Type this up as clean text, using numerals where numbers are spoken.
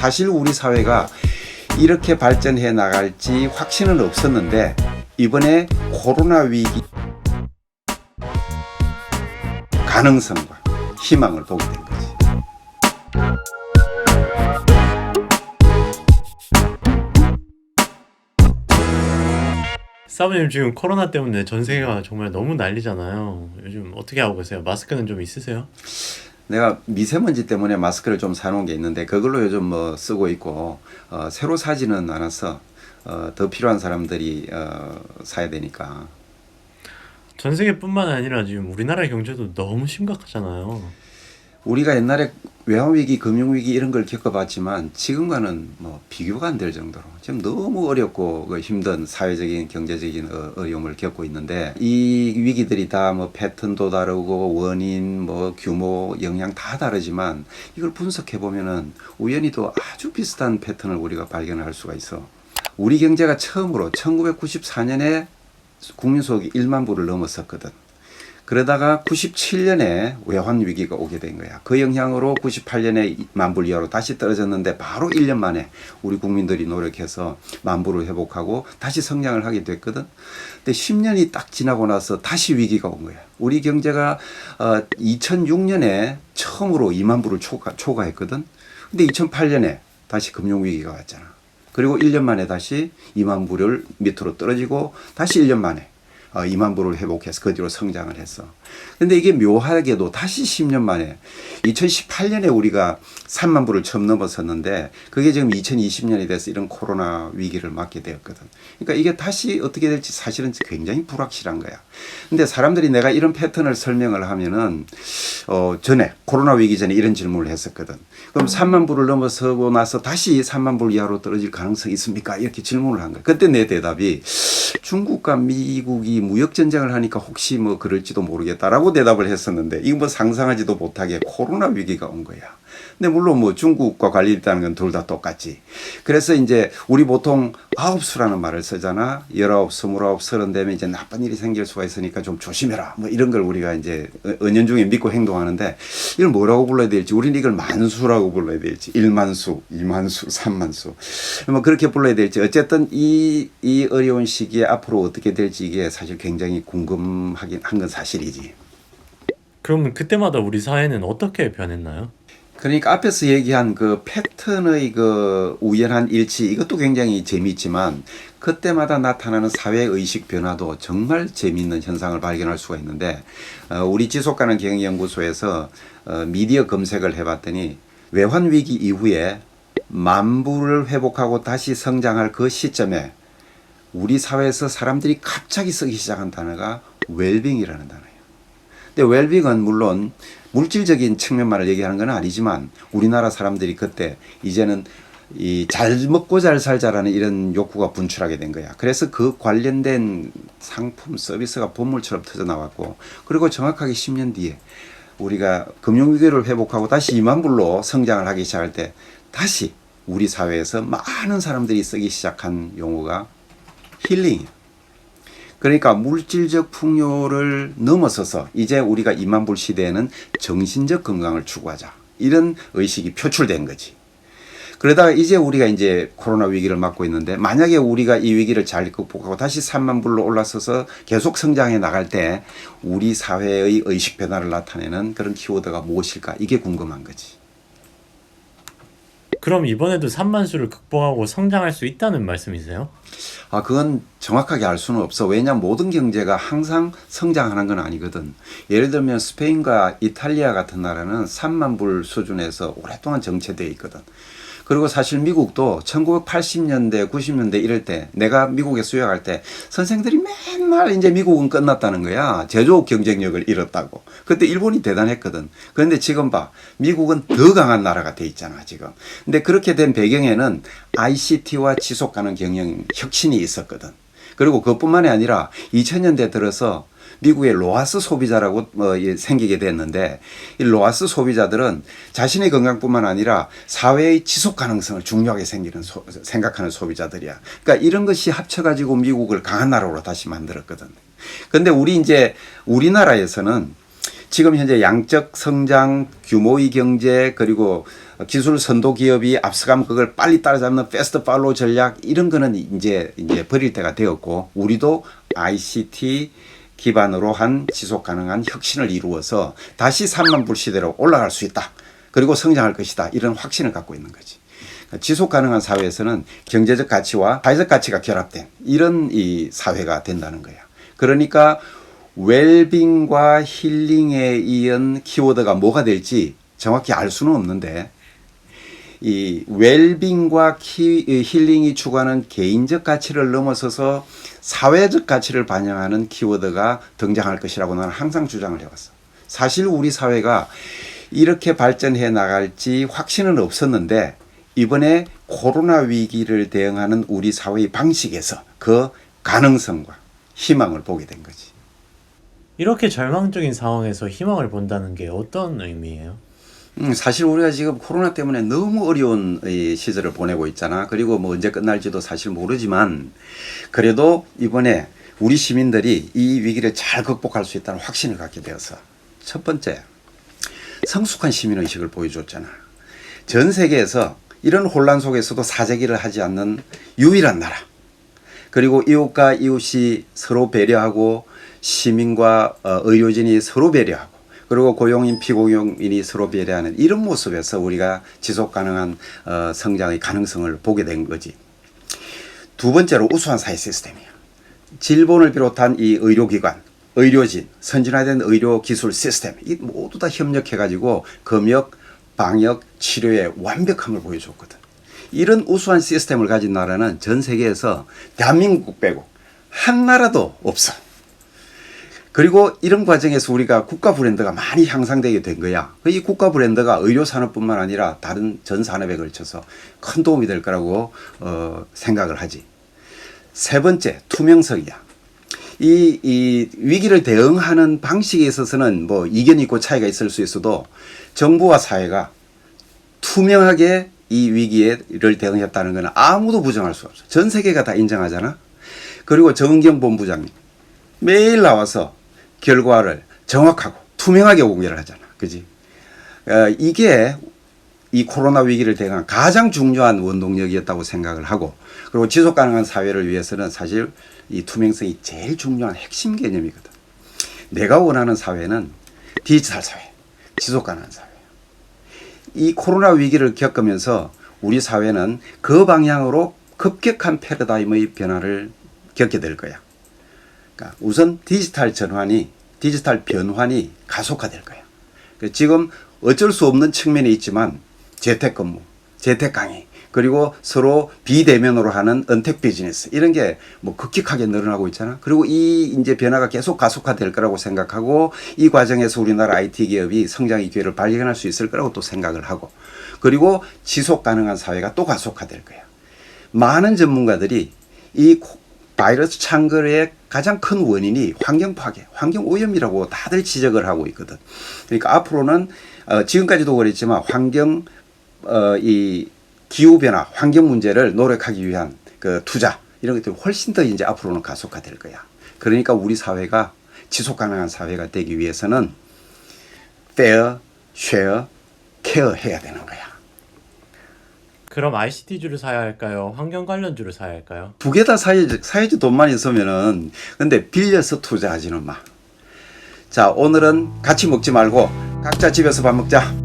사실 우리 사회가 이렇게 발전해 나갈지 확신은 없었는데 이번에 코로나 위기 가능성과 희망을 보게 된 거지. 사부님 지금 코로나 때문에 전 세계가 정말 너무 난리잖아요. 요즘 어떻게 하고 계세요? 마스크는 좀 있으세요? 내가 미세먼지 때문에 마스크를 좀 사놓은 게 있는데 그걸로 요즘 뭐 쓰고 있고 새로 사지는 않아서 더 필요한 사람들이 사야 되니까. 전 세계뿐만 아니라 지금 우리나라 경제도 너무 심각하잖아요. 우리가 옛날에 외환위기, 금융위기 이런 걸 겪어봤지만 지금과는 뭐 비교가 안 될 정도로 지금 너무 어렵고 힘든 사회적인 경제적인 어려움을 겪고 있는데 이 위기들이 다 뭐 패턴도 다르고 원인, 뭐 규모, 영향 다 다르지만 이걸 분석해 보면은 우연히도 아주 비슷한 패턴을 우리가 발견할 수가 있어. 우리 경제가 처음으로 1994년에 국민소득이 1만 불을 넘었었거든. 그러다가 97년에 외환 위기가 오게 된 거야. 그 영향으로 98년에 1만 불 이하로 다시 떨어졌는데 바로 1년 만에 우리 국민들이 노력해서 1만 불을 회복하고 다시 성장을 하게 됐거든. 근데 10년이 딱 지나고 나서 다시 위기가 온 거야. 우리 경제가 2006년에 처음으로 2만 불을 초과했거든. 근데 2008년에 다시 금융위기가 왔잖아. 그리고 1년 만에 다시 2만 불을 밑으로 떨어지고 다시 1년 만에 2만 불을 회복해서 그 뒤로 성장을 했어. 근데 이게 묘하게도 다시 10년 만에 2018년에 우리가 3만 불을 처음 넘었었는데 그게 지금 2020년이 돼서 이런 코로나 위기를 맞게 되었거든. 그러니까 이게 다시 어떻게 될지 사실은 굉장히 불확실한 거야. 근데 사람들이 내가 이런 패턴을 설명을 하면은 전에 코로나 위기 전에 이런 질문을 했었거든. 그럼 3만 불을 넘어서고 나서 다시 3만 불 이하로 떨어질 가능성이 있습니까? 이렇게 질문을 한 거야. 그때 내 대답이 중국과 미국이 무역전쟁을 하니까 혹시 뭐 그럴지도 모르겠다라고 대답을 했었는데 이거 뭐 상상하지도 못하게 코로나 위기가 온 거야. 근데 물론 뭐 중국과 관련이 있다는 건 둘 다 똑같지. 그래서 이제 우리 보통 아홉수라는 말을 쓰잖아. 19, 29, 30 되면 이제 나쁜 일이 생길 수가 있으니까 좀 조심해라. 뭐 이런 걸 우리가 이제 은연중에 믿고 행동하는데 이걸 뭐라고 불러야 될지 우리는 이걸 만수라고 불러야 될지 1만수, 2만수, 3만수 뭐 그렇게 불러야 될지 어쨌든 이 어려운 시기에 앞으로 어떻게 될지 이게 사실 굉장히 궁금하긴 한 건 사실이지. 그럼 그때마다 우리 사회는 어떻게 변했나요? 그러니까 앞에서 얘기한 그 패턴의 그 우연한 일치 이것도 굉장히 재미있지만 그때마다 나타나는 사회의식 변화도 정말 재미있는 현상을 발견할 수가 있는데 우리 지속가능 경영연구소에서 미디어 검색을 해봤더니 외환위기 이후에 1만 불을 회복하고 다시 성장할 그 시점에 우리 사회에서 사람들이 갑자기 쓰기 시작한 단어가 웰빙이라는 단어예요. 근데 웰빙은 물론 물질적인 측면만을 얘기하는 건 아니지만 우리나라 사람들이 그때 이제는 이 잘 먹고 잘 살자라는 이런 욕구가 분출하게 된 거야. 그래서 그 관련된 상품 서비스가 본물처럼 터져 나왔고 그리고 정확하게 10년 뒤에 우리가 금융위기를 회복하고 다시 2만 불로 성장을 하기 시작할 때 다시 우리 사회에서 많은 사람들이 쓰기 시작한 용어가 힐링이야. 그러니까 물질적 풍요를 넘어서서 이제 우리가 2만 불 시대에는 정신적 건강을 추구하자. 이런 의식이 표출된 거지. 그러다가 이제 우리가 이제 코로나 위기를 맞고 있는데 만약에 우리가 이 위기를 잘 극복하고 다시 3만 불로 올라서서 계속 성장해 나갈 때 우리 사회의 의식 변화를 나타내는 그런 키워드가 무엇일까? 이게 궁금한 거지. 그럼 이번에도 3만수를 극복하고 성장할 수 있다는 말씀이세요? 그건 정확하게 알 수는 없어. 왜냐하면 모든 경제가 항상 성장하는 건 아니거든. 예를 들면 스페인과 이탈리아 같은 나라는 3만 불 수준에서 오랫동안 정체되어 있거든. 그리고 사실 미국도 1980년대, 90년대 이럴 때 내가 미국에 수역할 때 선생들이 맨날 이제 미국은 끝났다는 거야. 제조업 경쟁력을 잃었다고. 그때 일본이 대단했거든. 그런데 지금 봐. 미국은 더 강한 나라가 돼 있잖아, 지금. 근데 그렇게 된 배경에는 ICT와 지속가능 경영 혁신이 있었거든. 그리고 그것뿐만이 아니라 2000년대 들어서 미국의 로하스 소비자라고 생기게 됐는데 이 로하스 소비자들은 자신의 건강뿐만 아니라 사회의 지속 가능성을 중요하게 생각하는 소비자들이야. 그러니까 이런 것이 합쳐가지고 미국을 강한 나라로 다시 만들었거든. 그런데 우리나라에서는 지금 현재 양적 성장, 규모의 경제 그리고 기술 선도 기업이 앞서가면 그걸 빨리 따라잡는 패스트 팔로우 전략 이런 거는 이제 버릴 때가 되었고 우리도 ICT 기반으로 한 지속 가능한 혁신을 이루어서 다시 3만 불 시대로 올라갈 수 있다. 그리고 성장할 것이다. 이런 확신을 갖고 있는 거지. 지속 가능한 사회에서는 경제적 가치와 사회적 가치가 결합된 이런 이 사회가 된다는 거야. 그러니까 웰빙과 힐링에 이은 키워드가 뭐가 될지 정확히 알 수는 없는데 이 웰빙과 힐링이 추구하는 개인적 가치를 넘어서서 사회적 가치를 반영하는 키워드가 등장할 것이라고 나는 항상 주장을 해왔어. 사실 우리 사회가 이렇게 발전해 나갈지 확신은 없었는데 이번에 코로나 위기를 대응하는 우리 사회의 방식에서 그 가능성과 희망을 보게 된 거지. 이렇게 절망적인 상황에서 희망을 본다는 게 어떤 의미예요? 사실 우리가 지금 코로나 때문에 너무 어려운 이 시절을 보내고 있잖아. 그리고 뭐 언제 끝날지도 사실 모르지만 그래도 이번에 우리 시민들이 이 위기를 잘 극복할 수 있다는 확신을 갖게 되어서 첫 번째, 성숙한 시민의식을 보여줬잖아. 전 세계에서 이런 혼란 속에서도 사재기를 하지 않는 유일한 나라. 그리고 이웃과 이웃이 서로 배려하고 시민과 의료진이 서로 배려하고 그리고 고용인 피고용인이 서로 배려하는 이런 모습에서 우리가 지속 가능한 성장의 가능성을 보게 된 거지. 두 번째로 우수한 사회 시스템이야. 질본을 비롯한 이 의료기관, 의료진, 선진화된 의료기술 시스템 이 모두 다 협력해가지고 검역, 방역, 치료의 완벽함을 보여줬거든. 이런 우수한 시스템을 가진 나라는 전 세계에서 대한민국 빼고 한 나라도 없어. 그리고 이런 과정에서 우리가 국가 브랜드가 많이 향상되게 된 거야. 이 국가 브랜드가 의료 산업뿐만 아니라 다른 전 산업에 걸쳐서 큰 도움이 될 거라고 생각을 하지. 세 번째, 투명성이야. 이 위기를 대응하는 방식에 있어서는 뭐 이견이 있고 차이가 있을 수 있어도 정부와 사회가 투명하게 이 위기를 대응했다는 것은 아무도 부정할 수 없어. 전 세계가 다 인정하잖아. 그리고 정은경 본부장님 매일 나와서 결과를 정확하고 투명하게 공개를 하잖아. 그지? 이게 이 코로나 위기를 대응한 가장 중요한 원동력이었다고 생각을 하고 그리고 지속 가능한 사회를 위해서는 사실 이 투명성이 제일 중요한 핵심 개념이거든. 내가 원하는 사회는 디지털 사회, 지속 가능한 사회. 이 코로나 위기를 겪으면서 우리 사회는 그 방향으로 급격한 패러다임의 변화를 겪게 될 거야. 그러니까 우선 디지털 변환이 가속화될 거야. 지금 어쩔 수 없는 측면이 있지만 재택근무, 재택강의, 그리고 서로 비대면으로 하는 언택 비즈니스 이런 게 뭐 급격하게 늘어나고 있잖아. 그리고 이 이제 변화가 계속 가속화될 거라고 생각하고 이 과정에서 우리나라 IT 기업이 성장의 기회를 발견할 수 있을 거라고 또 생각을 하고 그리고 지속 가능한 사회가 또 가속화될 거야. 많은 전문가들이 이 바이러스 창궐의 가장 큰 원인이 환경 파괴, 환경 오염이라고 다들 지적을 하고 있거든. 그러니까 앞으로는 지금까지도 그랬지만 이 기후 변화, 환경 문제를 노력하기 위한 그 투자 이런 것들이 훨씬 더 이제 앞으로는 가속화될 거야. 그러니까 우리 사회가 지속 가능한 사회가 되기 위해서는 fair, share, care 해야 되는 거야. 그럼 ICT주를 사야 할까요? 환경 관련주를 사야 할까요? 두 개 다 사야지 돈만 있으면은. 근데 빌려서 투자하지는 마. 자, 오늘은 같이 먹지 말고 각자 집에서 밥 먹자.